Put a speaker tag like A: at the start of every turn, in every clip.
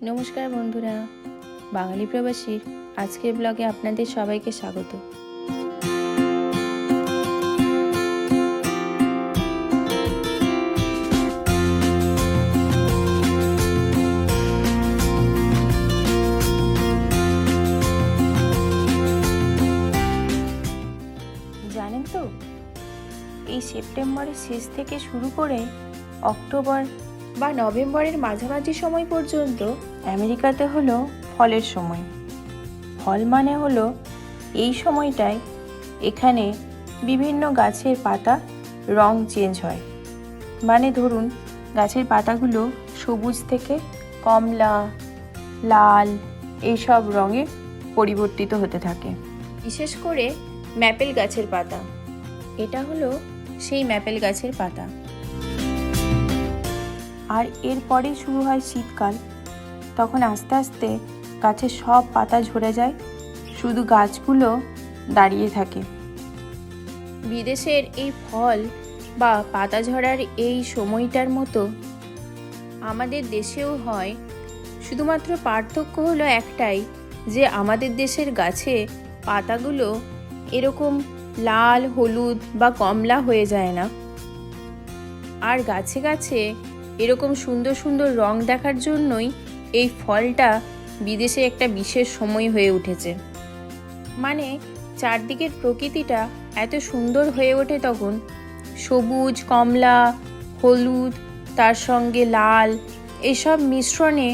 A: নমস্কার বন্ধুরা, বাঙালি প্রবাসীর আজকের ব্লগে আপনাদের সবাইকে স্বাগত। জানেন তো, এই সেপ্টেম্বরের শেষ থেকে শুরু করে অক্টোবর বা নভেম্বরের মাঝামাঝি সময় পর্যন্ত আমেরিকাতে হলো ফলের সময়। ফল মানে হলো এই সময়টায় এখানে বিভিন্ন গাছের পাতা রং চেঞ্জ হয়। মানে ধরুন, গাছের পাতাগুলো সবুজ থেকে কমলা, লাল এইসব রঙে পরিবর্তিত হতে থাকে। বিশেষ করে ম্যাপেল গাছের পাতা, এটা হলো সেই ম্যাপেল গাছের পাতা। আর এরপরেই শুরু হয় শীতকাল। তখন আস্তে আস্তে গাছের সব পাতা ঝরে যায়, শুধু গাছগুলো দাঁড়িয়ে থাকে। বিদেশের এই ফল বা পাতা ঝরার এই সময়টার মতো আমাদের দেশেও হয়, শুধুমাত্র পার্থক্য হলো একটাই, যে আমাদের দেশের গাছে পাতাগুলো এরকম লাল, হলুদ বা কমলা হয়ে যায় না। আর গাছে গাছে এরকম সুন্দর সুন্দর রং দেখার জন্যই এই ফলটা বিদেশে একটা বিশেষ সময় হয়ে উঠেছে। মানে চারদিকের প্রকৃতিটা এত সুন্দর হয়ে ওঠে তখন, সবুজ, কমলা, হলুদ, তার সঙ্গে লাল, এসব মিশ্রণে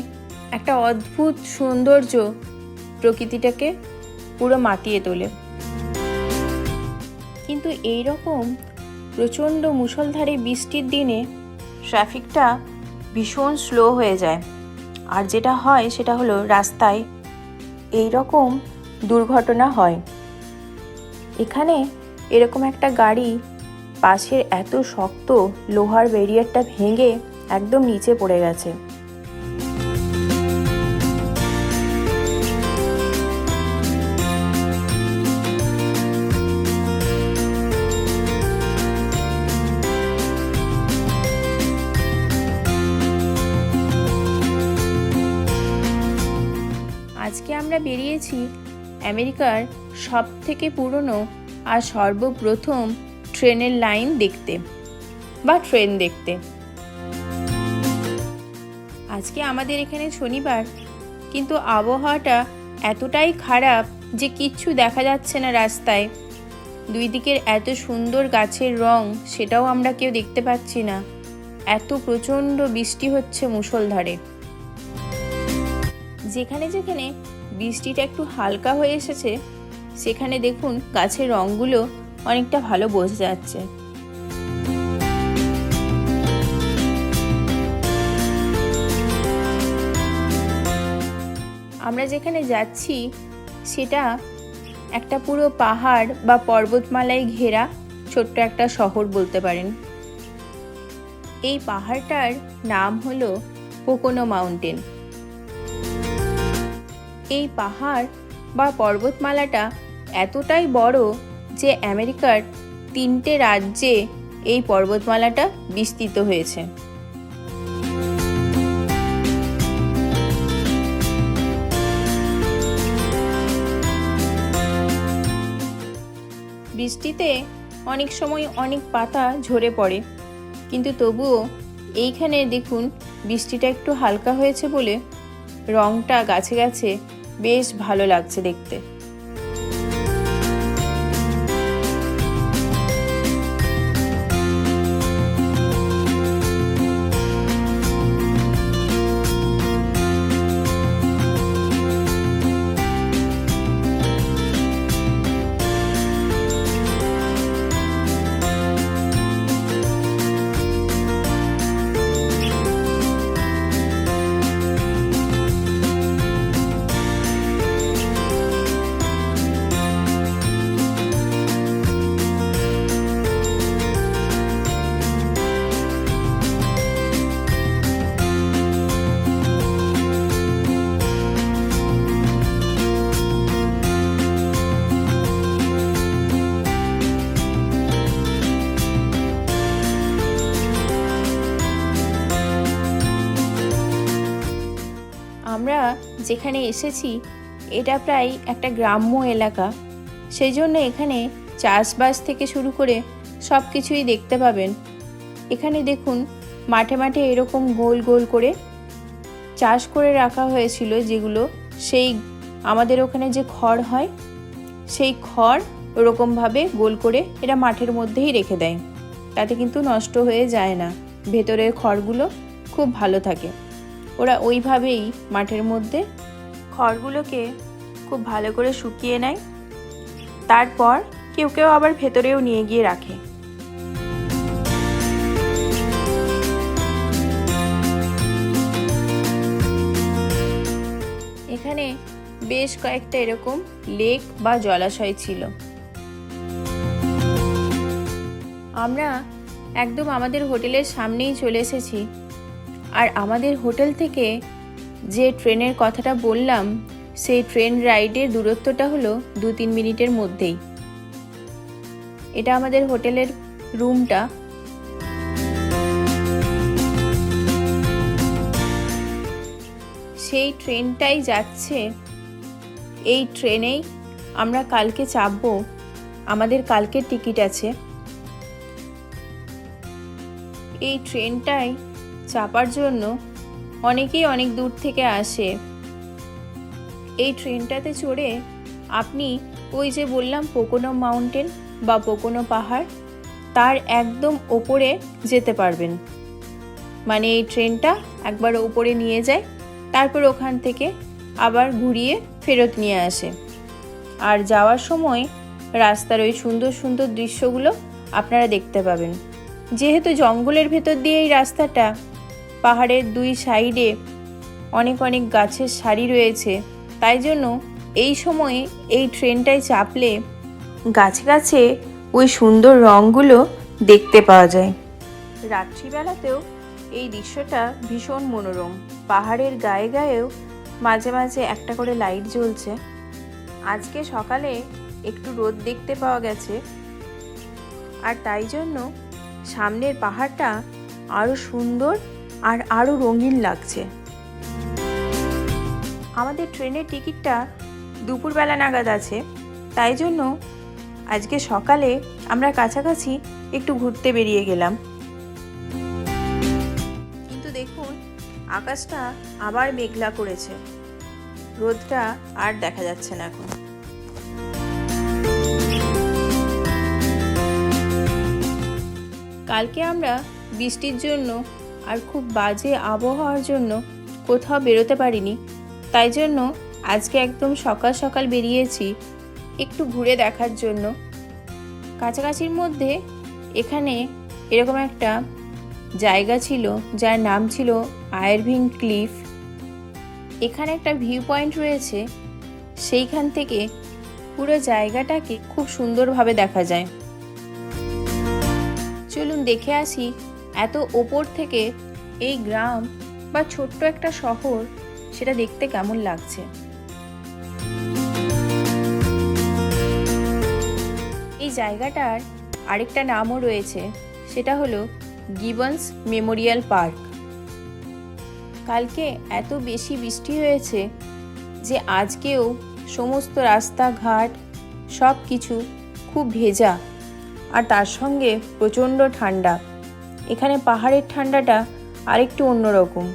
A: একটা অদ্ভুত সৌন্দর্য প্রকৃতিটাকে পুরো মাতিয়ে তোলে। কিন্তু এই রকম প্রচণ্ড মুষলধারে বৃষ্টির দিনে ট্রাফিকটা ভীষণ স্লো হয়ে যায়। আর যেটা হয় সেটা হলো রাস্তায় এই রকম দুর্ঘটনা হয়। এখানে এরকম একটা গাড়ি পাশের এত শক্ত লোহার ব্যারিয়ারটা ভেঙে একদম নিচে পড়ে গেছে। আজকে আমরা বেরিয়েছি আমেরিকার সব থেকে পুরনো আর সর্বপ্রথম ট্রেনের লাইন দেখতে বা ট্রেন দেখতে। আজকে আমাদের এখানে শনিবার, কিন্তু আবহাওয়াটা এতটাই খারাপ যে কিচ্ছু দেখা যাচ্ছে না রাস্তায়। দুই দিকের এত সুন্দর গাছের রং সেটাও আমরা কেউ দেখতে পাচ্ছি না। এত প্রচণ্ড বৃষ্টি হচ্ছে মুষলধারে। যেখানে যেখানে বৃষ্টিটা একটু হালকা হয়ে এসেছে সেখানে দেখুন গাছের রঙগুলো অনেকটা ভালো বোঝা যাচ্ছে। আমরা যেখানে যাচ্ছি সেটা একটা পুরো পাহাড় বা পর্বতমালায় ঘেরা ছোট্ট একটা শহর বলতে পারেন। এই পাহাড়টার নাম হলো পোকোনো মাউন্টেন। এই পাহাড় বা পর্বতমালাটা এতটাই বড় যে আমেরিকার 3টে রাজ্যে এই পর্বতমালাটা বিস্তৃত হয়েছে। বৃষ্টিতে অনেক সময় অনেক পাতা ঝরে পড়ে, কিন্তু তবুও এইখানে দেখুন বৃষ্টিটা একটু হালকা হয়েছে বলে রংটা গাছে গাছে বেশ ভালো লাগছে দেখতে। আমরা যেখানে এসেছি এটা প্রায় একটা গ্রাম্য এলাকা, সেই জন্য এখানে চাষবাস থেকে শুরু করে সব কিছুই দেখতে পাবেন। এখানে দেখুন মাঠে মাঠে এরকম গোল গোল করে চাষ করে রাখা হয়েছিল, যেগুলো সেই আমাদের ওখানে যে খড় হয় সেই খড় ওরকমভাবে গোল করে এরা মাঠের মধ্যেই রেখে দেয়, তাতে কিন্তু নষ্ট হয়ে যায় না, ভেতরের খড়গুলো খুব ভালো থাকে। ওরা ওইভাবেই মাঠের মধ্যে খড়গুলোকে খুব ভালো করে শুকিয়ে নেয়, তারপর কেউ কেউ আবার ভেতরেও নিয়ে গিয়ে রাখে। এখানে বেশ কয়েকটা এরকম লেক বা জলাশয় ছিল। আমরা একদম আমাদের হোটেলের সামনেই চলে এসেছি, আর আমাদের হোটেল থেকে যে ট্রেনের কথাটা বললাম সেই ট্রেন রাইডের দূরত্বটা হলো 2-3 মিনিটের মধ্যেই। এটা আমাদের হোটেলের রুমটা। সেই ট্রেনটাই যাচ্ছে, এই ট্রেনেই আমরা কালকে চাপবো, আমাদের কালকের টিকিট আছে। এই ট্রেনটাই চাপার জন্য অনেকেই অনেক দূর থেকে আসে। এই ট্রেনটাতে চড়ে আপনি ওই যে বললাম পোকোনো মাউন্টেন বা পোকোনো পাহাড়, তার একদম ওপরে যেতে পারবেন। মানে এই ট্রেনটা একবার ওপরে নিয়ে যায়, তারপর ওখান থেকে আবার ঘুরিয়ে ফেরত নিয়ে আসে। আর যাওয়ার সময় রাস্তার ওই সুন্দর সুন্দর দৃশ্যগুলো আপনারা দেখতে পাবেন। যেহেতু জঙ্গলের ভেতর দিয়ে এই রাস্তাটা, পাহাড়ের 2 সাইডে অনেক অনেক গাছের সারি রয়েছে, তাই জন্য এই সময়ে এই ট্রেনটায় চাপলে গাছে গাছে ওই সুন্দর রঙগুলো দেখতে পাওয়া যায়। রাত্রিবেলাতেও এই দৃশ্যটা ভীষণ মনোরম। পাহাড়ের গায়ে গায়েও মাঝে মাঝে একটা করে লাইট জ্বলছে। আজকে সকালে একটু রোদ দেখতে পাওয়া গেছে, আর তাই জন্য সামনের পাহাড়টা আরো সুন্দর আর আরো রঙিন লাগছে। আমাদের ট্রেনের টিকিটটা দুপুরবেলা নাগাদ আছে, তাই জন্য আজকে সকালে আমরা কাছাকাছি একটু ঘুরতে বেরিয়ে গেলাম। কিন্তু দেখুন আকাশটা আবার মেঘলা করেছে, রোদটা আর দেখা যাচ্ছে না এখন। কালকে আমরা বৃষ্টির জন্য আর খুব বাজে আবহাওয়ার জন্য কোথাও বেরোতে পারিনি, তাই জন্য আজকে একদম সকাল সকাল বেরিয়েছি একটু ঘুরে দেখার জন্য। কাছাকাছির মধ্যে এখানে এরকম একটা জায়গা ছিল যার নাম ছিল আয়ারভিং ক্লিফ। এখানে একটা ভিউ পয়েন্ট রয়েছে, সেইখান থেকে পুরো জায়গাটাকে খুব সুন্দরভাবে দেখা যায়। চলুন দেখে আসি এত ওপর থেকে এই গ্রাম বা ছোট্ট একটা শহর সেটা দেখতে কেমন লাগছে। এই জায়গাটার আরেকটা নামও রয়েছে, সেটা হলো গিবন্স মেমোরিয়াল পার্ক। কালকে এত বেশি বৃষ্টি হয়েছে যে আজকেও সমস্ত রাস্তাঘাট সব কিছু খুব ভেজা, আর তার সঙ্গে প্রচণ্ড ঠান্ডা। এখানে পাহাড়ের ঠান্ডাটা আরেকটু অন্যরকম।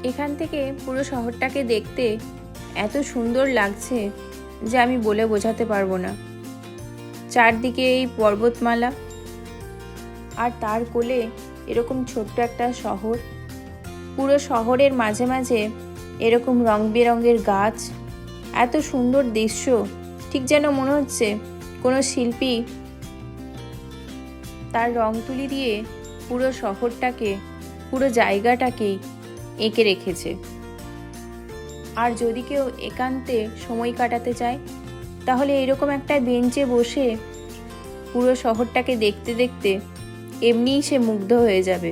A: এখান থেকে পুরো শহরটাকে দেখতে এত সুন্দর লাগছে যে আমি বলে বোঝাতে পারবো না। চারদিকে এই পর্বতমালা, আর তার কোলে এরকম ছোট্ট একটা শহর। পুরো শহরের মাঝে মাঝে এরকম রং বেরঙের গাছ, এত সুন্দর দৃশ্য, ঠিক যেন মনে হচ্ছে কোনো শিল্পী তার রং তুলি দিয়ে পুরো শহরটাকে, পুরো জায়গাটাকেই এঁকে রেখেছে। আর যদি কেউ একান্তে সময় কাটাতে চায়, তাহলে এরকম একটা বেঞ্চে বসে পুরো শহরটাকে দেখতে দেখতে এমনিই সে মুগ্ধ হয়ে যাবে।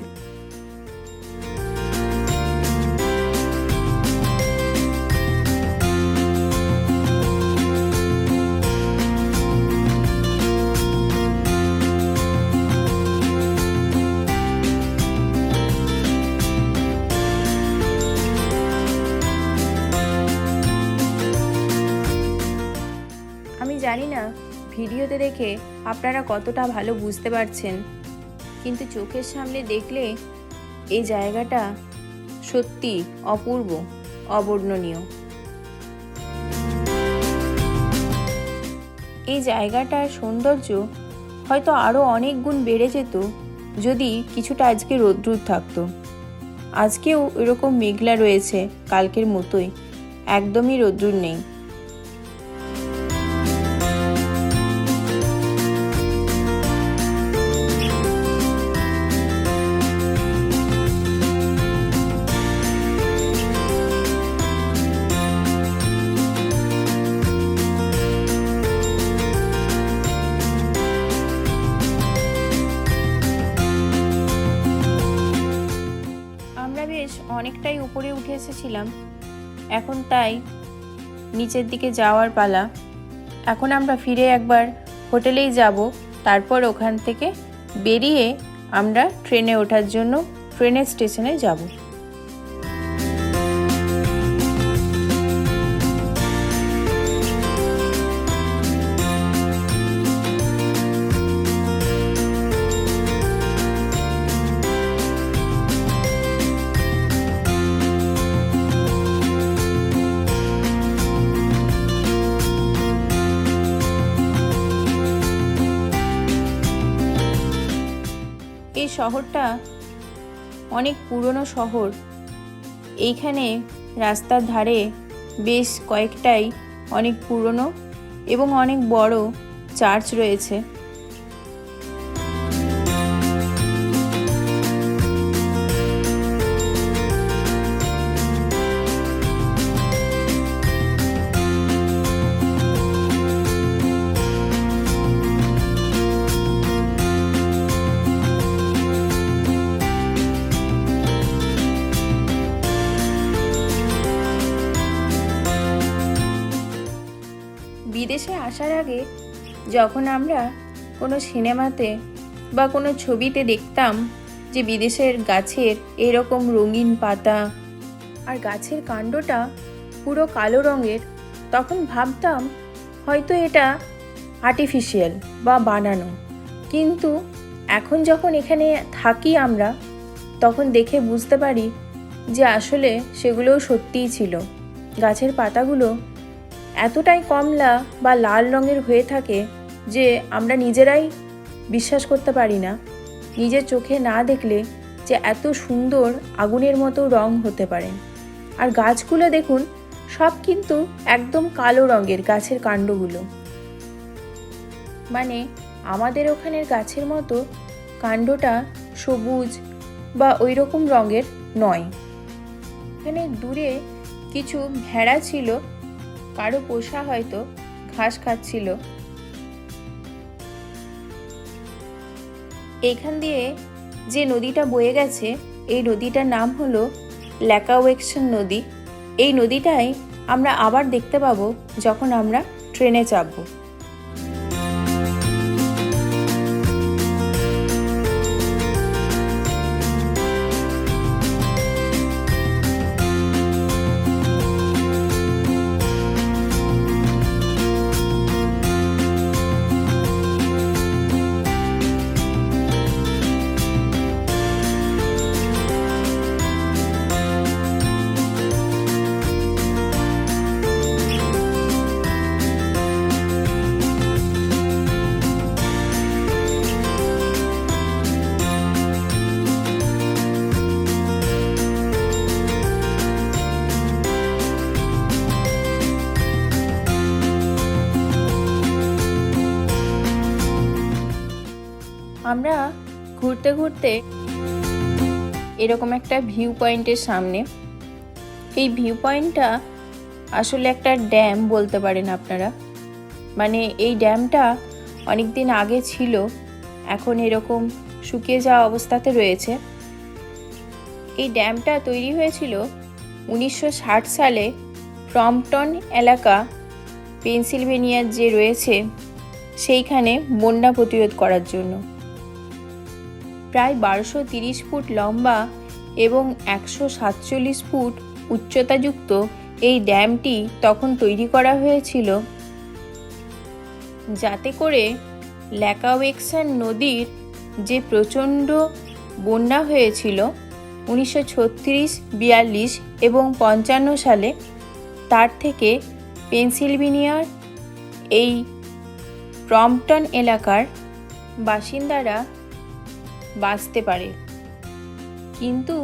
A: আমি জানি না ভিডিওতে দেখে আপনারা কতটা ভালো বুঝতে পারছেন, কিন্তু চোখের সামনে দেখলে এই জায়গাটা সত্যি অপূর্ব, অবর্ণনীয়। এই জায়গাটার সৌন্দর্য হয়তো আরও অনেক গুণ বেড়ে যেত যদি কিছুটা আজকে রোদ্দুর থাকতো। আজকেও এরকম মেঘলা রয়েছে, কালকের মতোই, একদমই রোদ্দুর নেই। বেশ অনেকটাই উপরে উঠে এসেছিলাম, এখন তাই নিচের দিকে যাওয়ার পালা। এখন আমরা ফিরে একবার হোটেলেই যাব, তারপর ওখান থেকে বেরিয়ে আমরা ট্রেনে ওঠার জন্য ট্রেনের স্টেশনে যাব। এই শহরটা অনেক পুরনো শহর। এইখানে রাস্তার ধারে বেশ কয়েকটাই অনেক পুরনো এবং অনেক বড় চার্চ রয়েছে। বিদেশে আসার আগে যখন আমরা কোনো সিনেমাতে বা কোনো ছবিতে দেখতাম যে বিদেশের গাছের এরকম রঙিন পাতা আর গাছের কাণ্ডটা পুরো কালো রঙের, তখন ভাবতাম হয়তো এটা আর্টিফিশিয়াল বা বানানো। কিন্তু এখন যখন এখানে থাকি আমরা, তখন দেখে বুঝতে পারি যে আসলে সেগুলোও সত্যিই ছিল। গাছের পাতাগুলো এতটাই কমলা বা লাল রঙের হয়ে থাকে যে আমরা নিজেরাই বিশ্বাস করতে পারি না, নিজের চোখে না দেখলে, যে এত সুন্দর আগুনের মতো রং হতে পারে। আর গাছগুলো দেখুন, সব কিন্তু একদম কালো রঙের গাছের কাণ্ডগুলো, মানে আমাদের ওখানের গাছের মতো কাণ্ডটা সবুজ বা ওই রকম রঙের নয়। এখানে দূরে কিছু ভেড়া ছিল, কারো পোষা, হয়তো ঘাস খাচ্ছিল। এখান দিয়ে যে নদীটা বয়ে গেছে, এই নদীটার নাম হলো ল্যাকাওয়েকশন নদী। এই নদীটাই আমরা আবার দেখতে পাবো যখন আমরা ট্রেনে চাপবো। আমরা ঘুরতে ঘুরতে এরকম একটা ভিউ পয়েন্টের সামনে। এই ভিউ পয়েন্টটা আসলে একটা ড্যাম বলতে পারেন আপনারা। মানে এই ড্যামটা অনেক দিন আগে ছিল, এখন এরকম শুকিয়ে যাওয়া অবস্থাতে রয়েছে। এই ড্যামটা তৈরি হয়েছিল 1960 সালে ক্রম্পটন এলাকা, পেনসিলভেনিয়ার যে রয়েছে সেইখানে বন্যা প্রতিরোধ করার জন্য। প্রায় 1230 ফুট লম্বা এবং 147 ফুট উচ্চতাযুক্ত এই ড্যামটি তখন তৈরি করা হয়েছিল যাতে করে ল্যাকাওয়েক্সান নদীর যে প্রচণ্ড বন্যা হয়েছিল 1936, 42 এবং 55 সালে, তার থেকে পেনসিলভেনিয়ার এই ক্রম্পটন এলাকার বাসিন্দারা বাঁচতে পারে। কিন্তু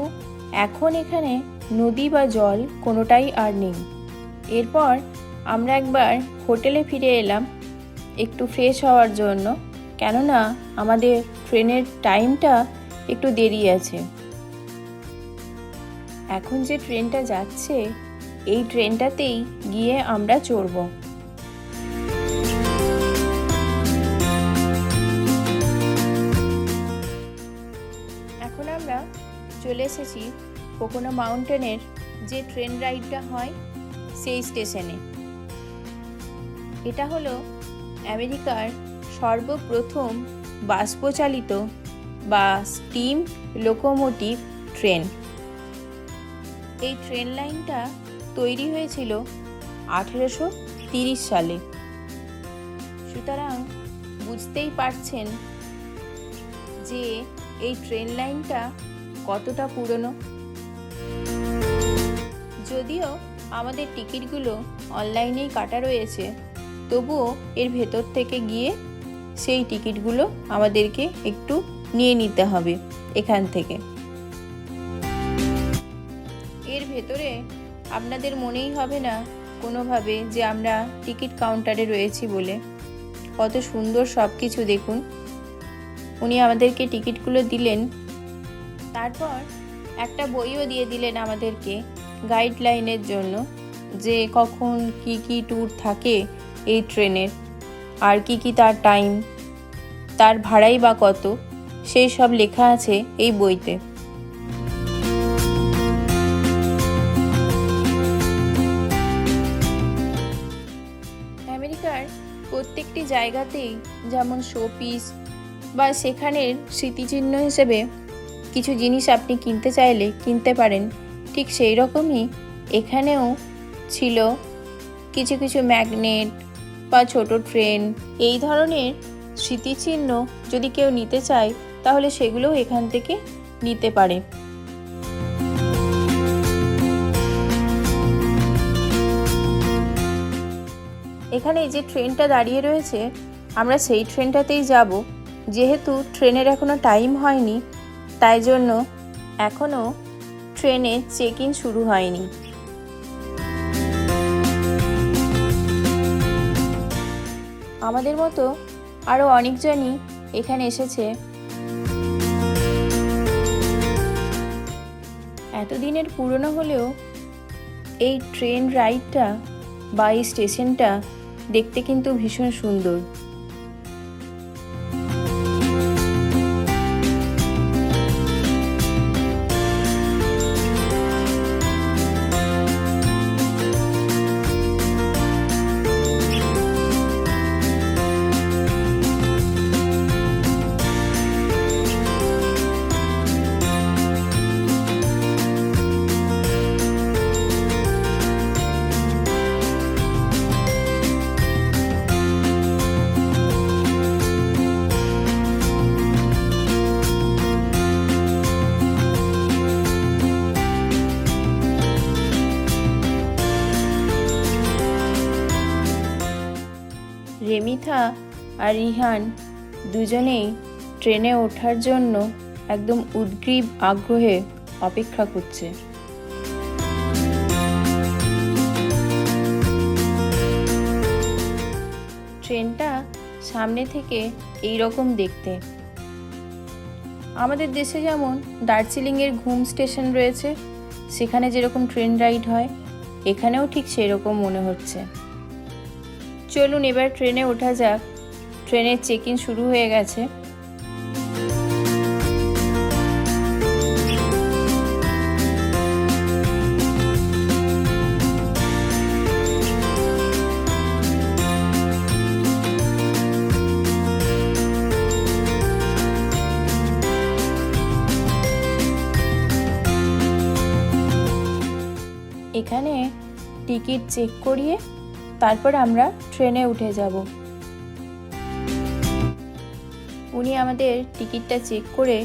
A: এখন এখানে নদী বা জল কোনোটাই আর নেই। এরপর আমরা একবার হোটেলে ফিরে এলাম একটু ফ্রেশ হওয়ার জন্য, কেননা আমাদের ট্রেনের টাইমটা একটু দেরি আছে। এখন যে ট্রেনটা যাচ্ছে এই ট্রেনটাতেই গিয়ে আমরা চড়ব। এখন আমরা চলে এসেছি পোকোনো মাউন্টেনের যে ট্রেন রাইডটা হয় সেই স্টেশনে। এটা হলো আমেরিকার সর্বপ্রথম বাষ্পচালিত বা স্টিম লোকোমোটিভ ট্রেন। এই ট্রেন লাইনটা তৈরি হয়েছিল 1830 সালে। সুতরাং বুঝতেই পারছেন যে এই ট্রেন লাইনটা কতটা পুরনো। যদিও আমাদের টিকিটগুলো অনলাইনেই কাটা রয়েছে, তবুও এর ভেতর থেকে গিয়ে সেই টিকিটগুলো আমাদেরকে একটু নিয়ে নিতে হবে এখান থেকে। এর ভেতরে আপনাদের মনেই হবে না কোনোভাবে যে আমরা টিকিট কাউন্টারে রয়েছি বলে। কত সুন্দর সব কিছু দেখুন। উনি আমাদেরকে টিকিটগুলো দিলেন, তারপর একটা বইও দিয়ে দিলেন আমাদেরকে গাইডলাইনের জন্য, যে কখন কি কি ট্যুর থাকে এই ট্রেনের, আর কি কি তার টাইম, তার ভাড়াই বা কত, সেই সব লেখা আছে এই বইতে। আমেরিকার প্রত্যেকটি জায়গাতেই যেমন শোপিস বা সেখানের স্মৃতিচিহ্ন হিসেবে কিছু জিনিস আপনি কিনতে চাইলে কিনতে পারেন, ঠিক সেই রকমই এখানেও ছিল কিছু কিছু ম্যাগনেট বা ছোট ট্রেন। এই ধরনের স্মৃতিচিহ্ন যদি কেউ নিতে চায় তাহলে সেগুলোও এখান থেকে নিতে পারে। এখানে যে ট্রেনটা দাঁড়িয়ে রয়েছে আমরা সেই ট্রেনটাতেই যাব। যেহেতু ট্রেনের এখনো টাইম হয়নি, তাই জন্য এখনো ট্রেনের চেক ইন শুরু হয়নি। আমাদের মতো আরও অনেকজনই এখানে এসেছে। এতদিনের পুরনো হলেও এই ট্রেন রাইডটা বা এই স্টেশনটা দেখতে কিন্তু ভীষণ সুন্দর। রেমিথা আর রিহান দুজনেই ট্রেনে ওঠার জন্য একদম উদ্গ্রীব আগ্রহে অপেক্ষা করছে। ট্রেনটা সামনে থেকে এই রকম দেখতে। আমাদের দেশে যেমন দার্জিলিংয়ের ঘুম স্টেশন রয়েছে, সেখানে যেরকম ট্রেন রাইড হয়, এখানেও ঠিক সেরকম মনে হচ্ছে। চলুন এবার ট্রেনে ওঠা যাক। ট্রেনের চেক ইন শুরু হয়ে গেছে। এখানে টিকিট চেক করিয়ে তারপর আমরা ট্রেনে উঠে যাব। উনি আমাদের টিকিটটা চেক করে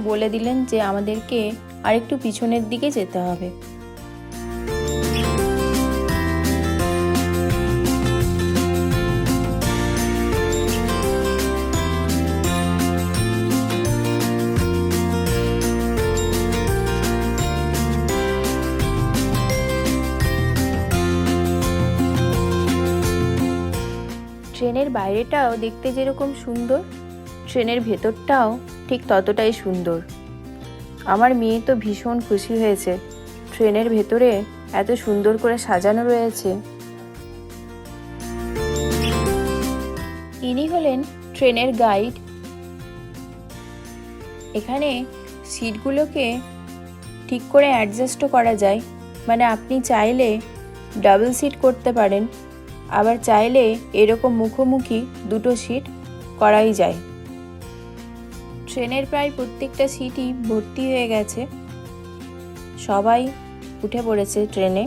A: বলে দিলেন যে আমাদেরকে আরেকটু পিছনের দিকে যেতে হবে। ট্রেনের বাইরেটাও দেখতে যেরকম সুন্দর, ট্রেনের ভেতরটাও ঠিক ততটাই সুন্দর। আমার মেয়ে তো ভীষণ খুশি হয়েছে, ট্রেনের ভেতরে এত সুন্দর করে সাজানো রয়েছে। ইনি হলেন ট্রেনের গাইড। এখানে সিটগুলোকে ঠিক করে অ্যাডজাস্টও করা যায়, মানে আপনি চাইলে ডাবল সিট করতে পারেন, আবার চাইলে এরকম মুখোমুখি দুটো সিট করাই যায়। ট্রেনের প্রায় প্রত্যেকটা সিটই ভর্তি হয়ে গেছে, সবাই উঠে পড়েছে ট্রেনে।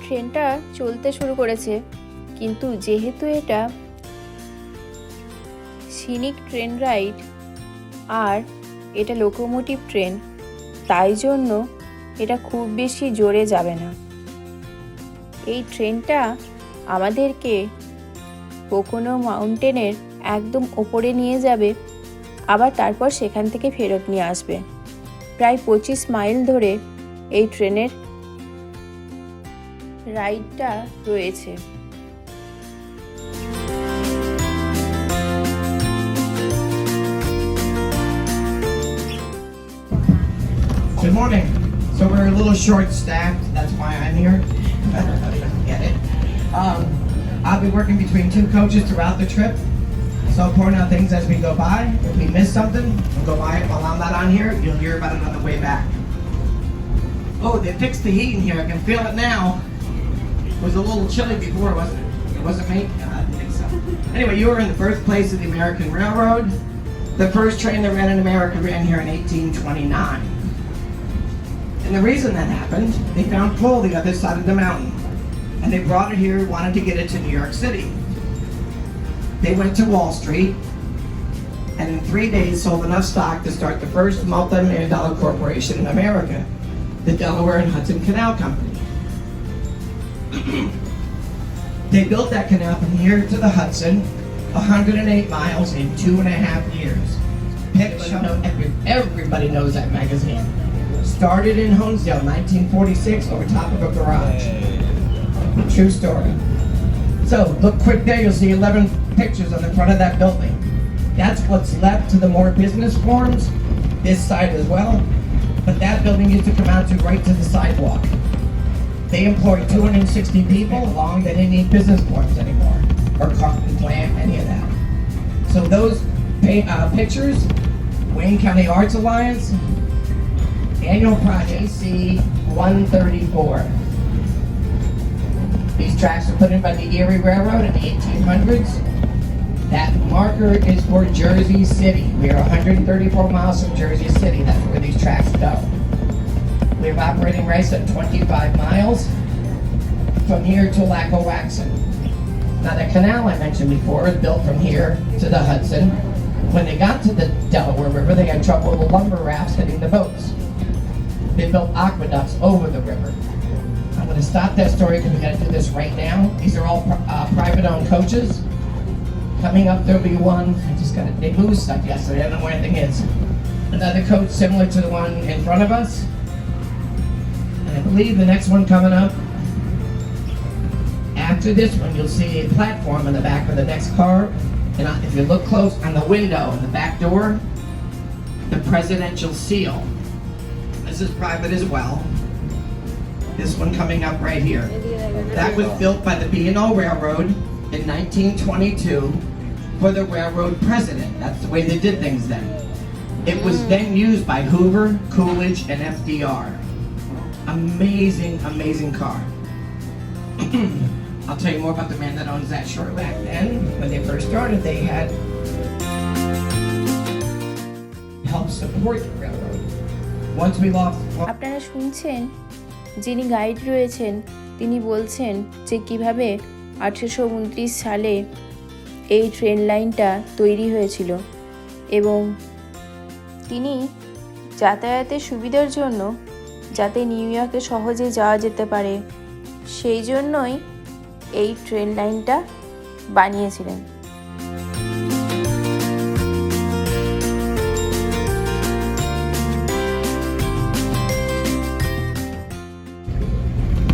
A: ট্রেনটা চলতে শুরু করেছে, কিন্তু যেহেতু এটা সিনিক ট্রেন রাইড আর এটা লোকোমোটিভ ট্রেন, তাই জন্য এটা খুব বেশি জোরে যাবে না। এই ট্রেনটা আমাদেরকে পোকোনো মাউন্টেনের একদম ওপরে নিয়ে যাবে, আবার তারপর সেখান থেকে ফেরত নিয়ে আসবে। প্রায় 25 মাইল ধরে এই ট্রেনের রাইডটা রয়েছে।
B: Good morning. So we're a little short-staffed. That's why I'm here. Get it? I'll be working between two coaches throughout the trip. So I'll point out things as we go by. If we miss something, we'll go by it while I'm not on here. You'll hear about it on the way back. Oh, they fixed the heat in here. I can feel it now. It was a little chilly before, wasn't it? It wasn't me? No, I didn't think so. Anyway, you were in the birthplace of the American Railroad. The first train that ran in America ran here in 1829. And the reason that happened, they found coal the other side of the mountain. And they brought it here, wanted to get it to New York City. They went to Wall Street, and in 3 days sold enough stock to start the first multi-million-dollar corporation in America, the Delaware and Hudson Canal Company. They built that canal from here to the Hudson, 108 miles in 2.5 years. Everybody knows that magazine. Started in Honesdale, 1946, over top of a garage. True story. So, look quick there, you'll see 11 pictures on the front of that building. That's what's left to the more business forms, this side as well. But that building used to come out to right to the sidewalk. They employed 260 people along, they didn't need business forms anymore, or carpet plant, any of that. So those pictures, Wayne County Arts Alliance, annual project AC 134. These tracks were put in by the Erie Railroad in the 1800s. That marker is for Jersey City. We are 134 miles from Jersey City. That's where these tracks go. We have operating rights at 25 miles from here to Lackawaxen. Now the canal I mentioned before is built from here to the Hudson. When they got to the Delaware River, they had trouble with the lumber rafts hitting the boats. They built aqueducts over the river. I'm going to stop that story because we got to do this right now. These are all private-owned coaches. Coming up, there'll be one. I just got it. They moved stuff yesterday. I don't know where anything is. Another coach similar to the one in front of us. And I believe the next one coming up, after this one, you'll see a platform in the back of the next car. And if you look close on the window in the back door, the presidential seal. This is private as well. This one coming up right here. That was built by the B&O Railroad in 1922 for the railroad president. That's the way they did things then. It was then used by Hoover, Coolidge, and FDR. Amazing, amazing car. I'll tell you more about the man that owns that shortly. Back then, when they first started, they had helped support the railroad. Once we lost...
A: আপনারা শুনছেন যিনি guide রয়েছেন তিনি বলছেন যে কিভাবে 1829 সালে এই ট্রেন লাইনটা তৈরি হয়েছিল এবং তিনি যাতায়াতের সুবিধার জন্য যাতে নিউ ইয়র্কে সহজে যাওয়া যেতে পারে সেই জন্যই এই ট্রেন লাইনটা বানিয়েছিলেন।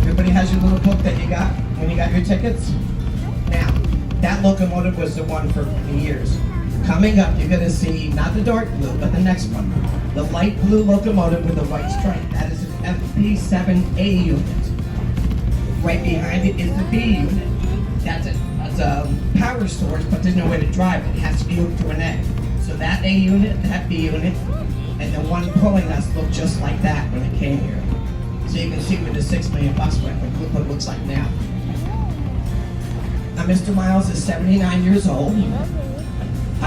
B: Everybody has your little book that you got when you got your tickets? Now, that locomotive was the one for years. Coming up, you're going to see not the dark blue, but the next one. The light blue locomotive with the white stripe. That is an FB7A unit. Right behind it is the B unit. That's a power source, but there's no way to drive it. It has to be hooked to an A. So that A unit, that B unit, and the one pulling us looked just like that when it came here. So you can see where the $6 million went, what it looks like now. Now, Mr. Miles is 79 years old.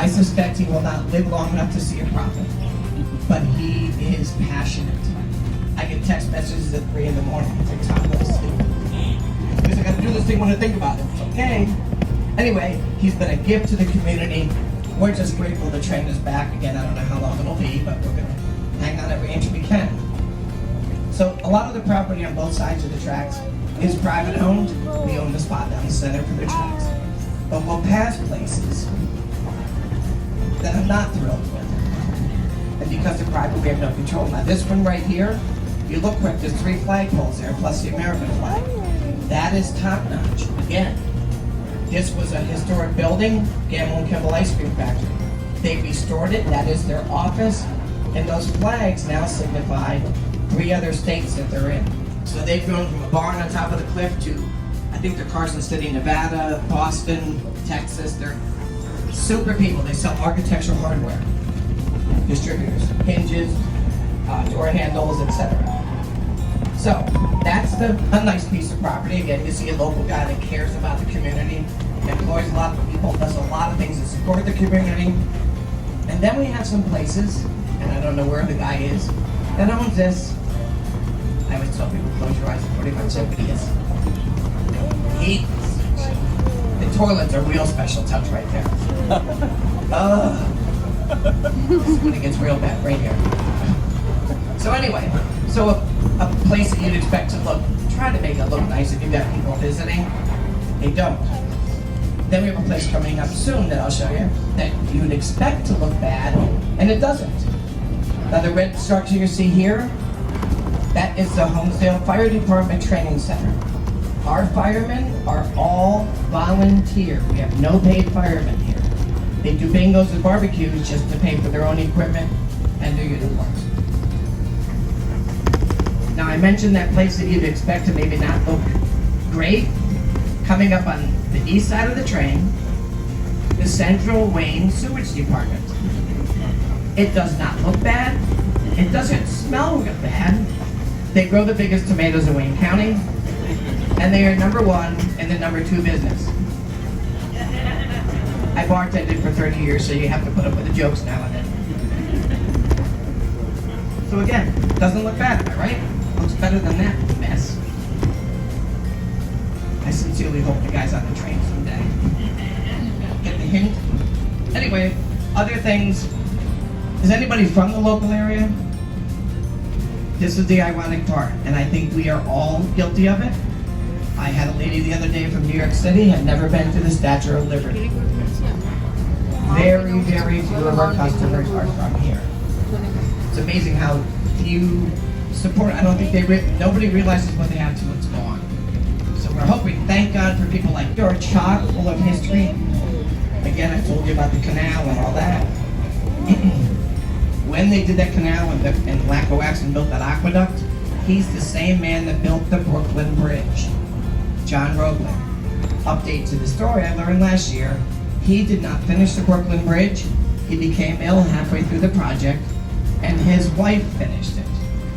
B: I suspect he will not live long enough to see a prophet, but he is passionate. I get text messages at 3 in the morning. It's like, Tom, go to sleep. Because I got to do this thing when I think about it. It's okay. Anyway, he's been a gift to the community. We're just grateful the train is back again. I don't know how long it'll be, but we're going to hang on every inch we can. So a lot of the property on both sides of the tracks is private owned. We own the spot down the center for the tracks. But we'll pass places that I'm not thrilled with. And because they're private, we have no control. Now this one right here, you look quick, there's 3 flagpoles there, plus the American flag. That is top notch. Again, this was a historic building, Gamble and Kimball Ice Cream Factory. They restored it, that is their office, and those flags now signify 3 other states that they're in. So they've grown from a barn on top of the cliff to, I think they're Carson City, Nevada, Boston, Texas. They're super people. They sell architectural hardware, distributors, hinges, door handles, etc. So that's a nice piece of property. Again, you see a local guy that cares about the community, employs a lot of people, does a lot of things to support the community. And then we have some places, and I don't know where the guy is, that owns this. I always tell people, close your eyes and pretty much see what he is. The toilet's a real special touch right there. This is when it gets real bad, right here. So anyway, so a place that you'd expect to look, try to make it look nice if you've got people visiting, they don't. Then we have a place coming up soon that I'll show you that you'd expect to look bad, and it doesn't. Now the red structure you see here, that is the Homesdale Fire Department Training Center. Our firemen are all volunteer. We have no paid firemen here. They do bingos and barbecues just to pay for their own equipment and their uniforms. Now I mentioned that place that you'd expect to maybe not look great. Coming up on the east side of the train, the Central Wayne Sewage Department. It does not look bad. It doesn't smell bad. They grow the biggest tomatoes in Wayne County, and they are number 1 and the number 2 business. I bartended for 30 years, so you have to put up with the jokes now and then. So again, doesn't look bad, am I right? Looks better than that mess. I sincerely hope the guy's on the train someday. Get the hint? Anyway, other things. Is anybody from the local area? This is the ironic part, and I think we are all guilty of it. I had a lady the other day from New York City, had never been to the Statue of Liberty. Very, very few of our customers are from here. It's amazing how few support. I don't think nobody realizes what they have till it's gone. So we're hoping, thank God for people like you're chock full of history. Again, I told you about the canal and all that. When they did that canal and Lacko Axon built that aqueduct, he's the same man that built the Brooklyn Bridge, John Roebling. Update to the story I learned last year, he did not finish the Brooklyn Bridge. He became ill halfway through the project, and his wife finished it.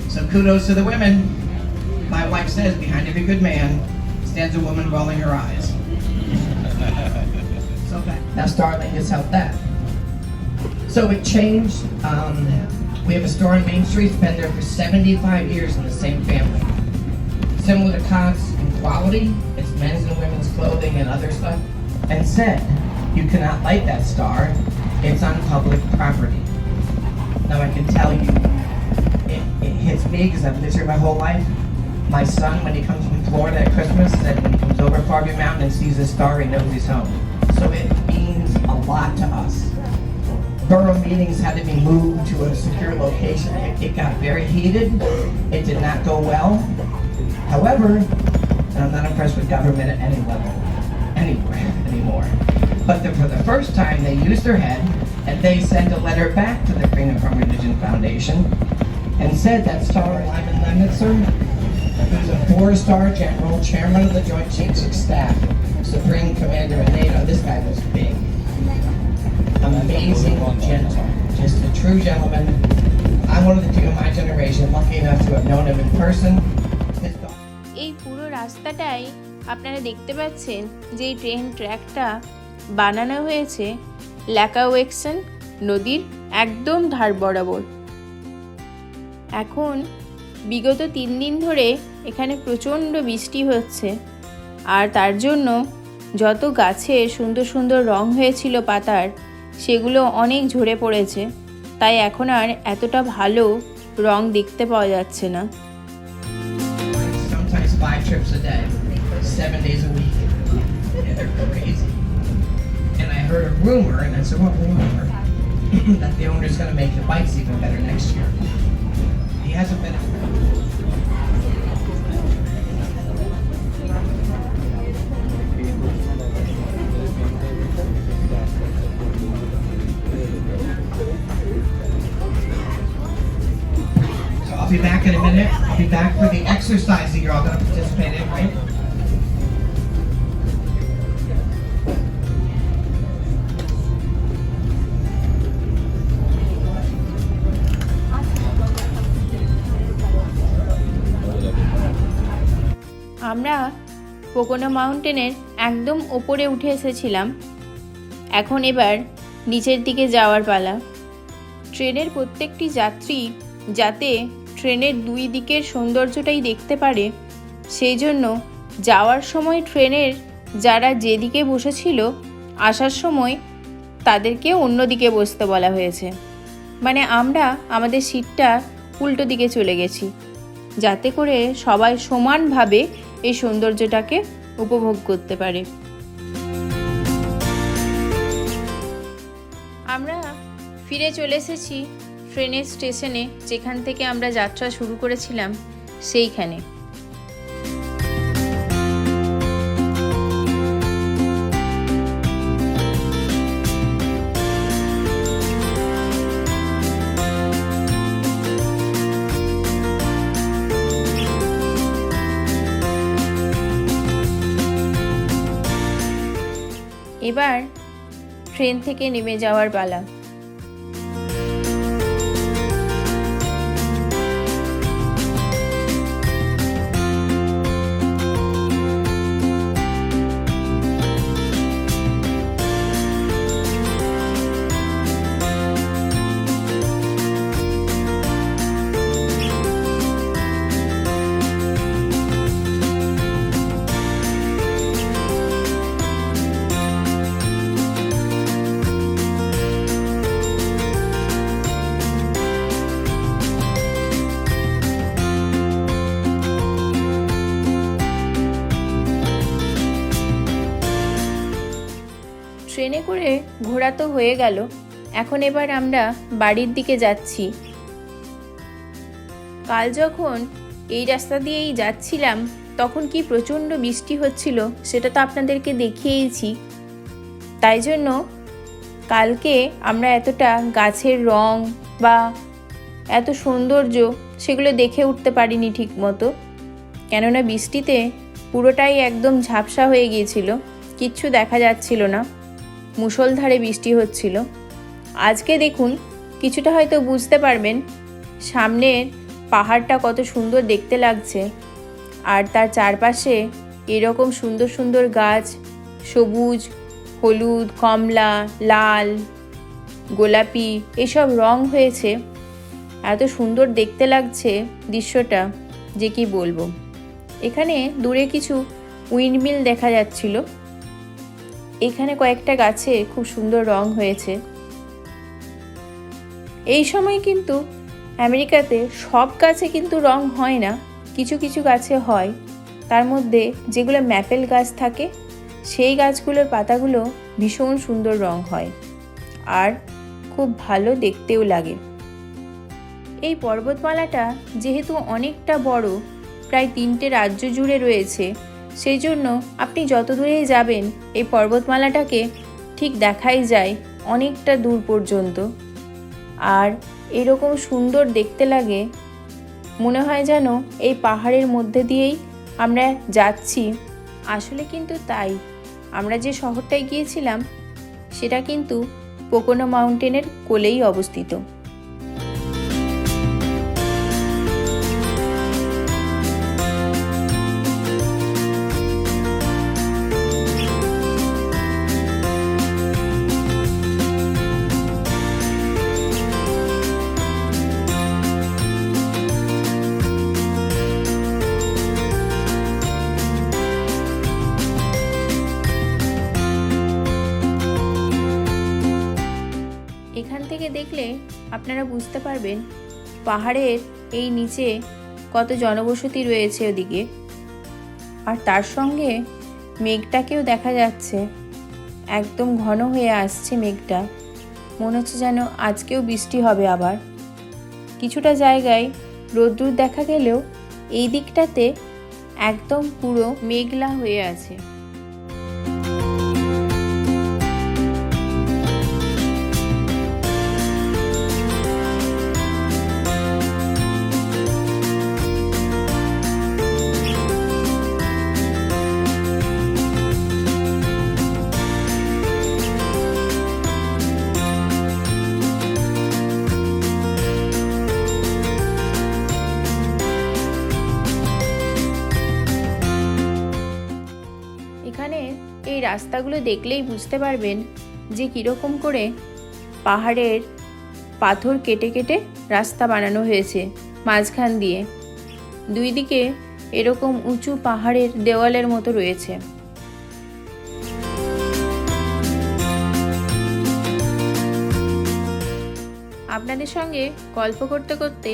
B: So kudos to the women. My wife says, behind every good man stands a woman rolling her eyes. So now Starlink has helped that. So it changed. We have a store on Main Street. It's been there for 75 years in the same family. Similar to Cox in quality, it's men's and women's clothing and other stuff. And said, you cannot light that star. It's on public property. Now I can tell you, it hits me because I've lived here my whole life. My son, when he comes from Florida at Christmas, said when he comes over Farview Mountain and sees a star, he knows he's home. So it means a lot to us. Borough meetings had to be moved to a secure location. It got very heated. It did not go well. However, and I'm not impressed with government at any level, anywhere anymore. But for the first time, they used their head and they sent a letter back to the Freedom from Religion Foundation and said that Star Lyman Lemnitzer, who's a 4-star general, chairman of the Joint Chiefs of Staff, Supreme Commander in NATO, this guy was big. Amazing, gentle, just a true gentleman. I'm one of the few in my generation lucky enough to have known him in person.
A: এই পুরো রাস্তাটাই আপনারা দেখতে পাচ্ছেন যে এই train ট্র্যাকটা বানানো হয়েছে ল্যাকাওয়েক্সন নদীর একদম ধার বরাবর। এখন বিগত 3 দিন ধরে এখানে প্রচণ্ড বৃষ্টি হচ্ছে, আর তার জন্য যত গাছে সুন্দর সুন্দর রং হয়েছিল পাতার, সেগুলো অনেক ঝরে পড়েছে, তাই এখন আর এতটা ভালো রং দেখতে পাওয়া যাচ্ছে না।
B: Sometimes 5 trips a day, 7 days a week. Yeah, they're crazy. And I heard a rumor, and I said, what rumor? That the owner's going to make the bikes even better next year. He hasn't been. So I'll be back in a minute. I'll be back for the exercise that you're all going to participate in, right?
A: আমরা Pocono মাউন্টেনের একদম ওপরে উঠে এসেছিলাম, এখন এবার নিচের দিকে যাওয়ার পালা। ট্রেনের প্রত্যেকটি যাত্রী যাতে ট্রেনের 2 দিকের সৌন্দর্যটাই দেখতে পারে, সেই জন্য যাওয়ার সময় ট্রেনের যারা যেদিকে বসেছিল, আসার সময় তাদেরকে অন্য দিকে বসতে বলা হয়েছে। মানে আমরা আমাদের সিটটা উল্টো দিকে চলে গেছি, যাতে করে সবাই সমানভাবে এই সৌন্দর্যটাকে উপভোগ করতে পারে। আমরা ফিরে চলে এসেছি ট্রেনের স্টেশনে, যেখান থেকে আমরা যাত্রা শুরু করেছিলাম সেইখানে। এবার ট্রেন থেকে নেমে যাওয়ার পালা। করে ঘোরা তো হয়ে গেল, এখন এবার আমরা বাড়ির দিকে যাচ্ছি। কাল যখন এই রাস্তা দিয়েই যাচ্ছিলাম তখন কি প্রচণ্ড বৃষ্টি হচ্ছিল সেটা তো আপনাদেরকে দেখিয়েইছি। তাই জন্য কালকে আমরা এতটা গাছের রং বা এত সৌন্দর্য সেগুলো দেখে উঠতে পারিনি ঠিক মতো, কেননা বৃষ্টিতে পুরোটাই একদম ঝাপসা হয়ে গিয়েছিল, কিচ্ছু দেখা যাচ্ছিল না, মুষলধারে বৃষ্টি হচ্ছিল। আজকে দেখুন কিছুটা হয়তো বুঝতে পারবেন সামনের পাহাড়টা কত সুন্দর দেখতে লাগছে, আর তার চারপাশে এরকম সুন্দর সুন্দর গাছ, সবুজ, হলুদ, কমলা, লাল, গোলাপি এসব রং হয়েছে। এত সুন্দর দেখতে লাগছে দৃশ্যটা যে কি বলবো। এখানে দূরে কিছু উইন্ডমিল দেখা যাচ্ছিল, এখানে কয়েকটা গাছে খুব সুন্দর রং হয়েছে। এই সময় কিন্তু আমেরিকাতে সব গাছে কিন্তু রং হয় না, কিছু কিছু গাছে হয়। তার মধ্যে যেগুলো ম্যাপেল গাছ থাকে সেই গাছগুলোর পাতাগুলো ভীষণ সুন্দর রং হয় আর খুব ভালো দেখতেও লাগে। এই পর্বতমালাটা যেহেতু অনেকটা বড়, প্রায় 3টে রাজ্য জুড়ে রয়েছে, সেই জন্য আপনি যত দূরেই যাবেন এই পর্বতমালাটাকে ঠিক দেখাই যায় অনেকটা দূর পর্যন্ত। আর এরকম সুন্দর দেখতে লাগে, মনে হয় যেন এই পাহাড়ের মধ্যে দিয়েই আমরা যাচ্ছি। আসলে কিন্তু তাই, আমরা যে শহরটায় গিয়েছিলাম সেটা কিন্তু পোকোনো মাউন্টেনের কোলেই অবস্থিত। এখান থেকে দেখলে আপনারা বুঝতে পারবেন পাহাড়ের এই নিচে কত জনবসতি রয়েছে ওদিকে, আর তার সঙ্গে মেঘটাকেও দেখা যাচ্ছে, একদম ঘন হয়ে আসছে মেঘটা, মনে হচ্ছে যেন আজকেও বৃষ্টি হবে। আবার কিছুটা জায়গায় রোদ্দুর দেখা গেলেও এই দিকটাতে একদম পুরো মেঘলা হয়ে আছে। এখানে এই রাস্তাগুলো দেখলেই বুঝতে পারবেন যে কীরকম করে পাহাড়ের পাথর কেটে কেটে রাস্তা বানানো হয়েছে মাঝখান দিয়ে। দুই দিকে এরকম উঁচু পাহাড়ের দেওয়ালের মতো রয়েছে। আপনাদের সঙ্গে গল্প করতে করতে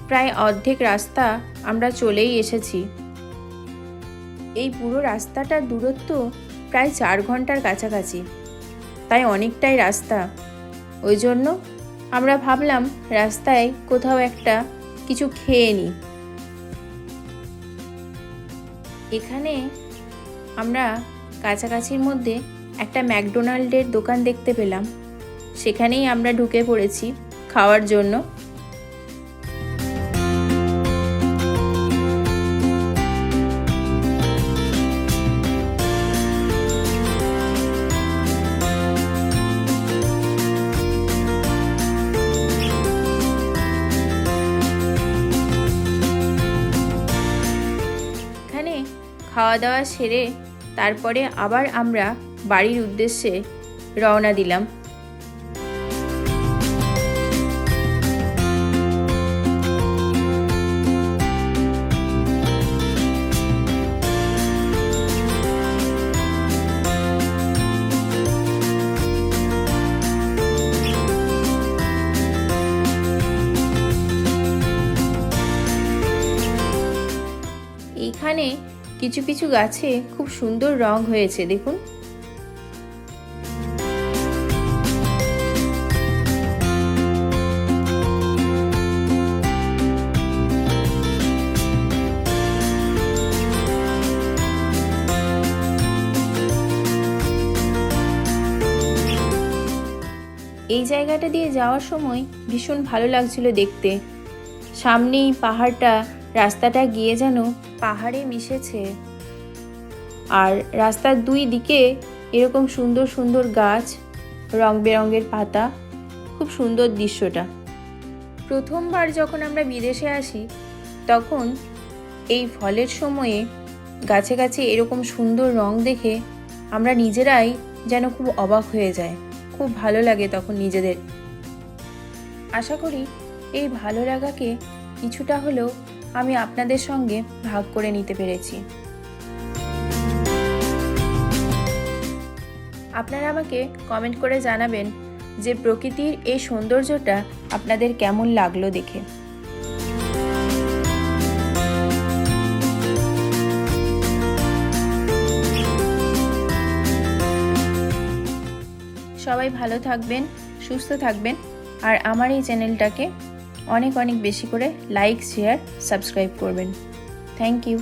A: প্রায় অর্ধেক রাস্তা আমরা চলেই এসেছি। এই পুরো রাস্তাটার দূরত্ব প্রায় 4 ঘন্টার কাছাকাছি, তাই অনেকটাই রাস্তা। ওই জন্য আমরা ভাবলাম রাস্তায় কোথাও একটা কিছু খেয়ে নিই। এখানে আমরা কাছাকাছির মধ্যে একটা ম্যাকডোনাল্ডের দোকান দেখতে পেলাম, সেখানেই আমরা ঢুকে পড়েছি খাওয়ার জন্য। খাওয়া দাওয়া সেরে তারপরে আবার আমরা বাড়ির উদ্দেশ্যে রওনা দিলাম। এইখানে কিছু কিছু গাছে খুব সুন্দর রং হয়েছে, দেখুন। এই জায়গাটা দিয়ে যাওয়ার সময় ভীষণ ভালো লাগছিল দেখতে। সামনেই পাহাড়টা, রাস্তাটা গিয়ে যেন পাহাড়ে মিশেছে। আর রাস্তার দুই দিকে এরকম সুন্দর সুন্দর গাছ, রং বেরঙের পাতা, খুব সুন্দর দৃশ্যটা। প্রথমবার যখন আমরা বিদেশে আসি তখন এই ফলের সময়ে গাছে গাছে এরকম সুন্দর রং দেখে আমরা নিজেরাই যেন খুব অবাক হয়ে যায়। খুব ভালো লাগে তখন নিজেদের। আশা করি এই ভালো লাগাকে কিছুটা হলেও আমি আপনাদের সঙ্গে ভাগ করে নিতে পেরেছি। আপনারা আমাকে কমেন্ট করে জানাবেন যে প্রকৃতির এই সৌন্দর্যটা আপনাদের কেমন লাগলো দেখে। সবাই ভালো থাকবেন, সুস্থ থাকবেন, আর আমার এই চ্যানেলটাকে অনেক অনেক বেশি করে লাইক, শেয়ার, সাবস্ক্রাইব করবেন। Thank you.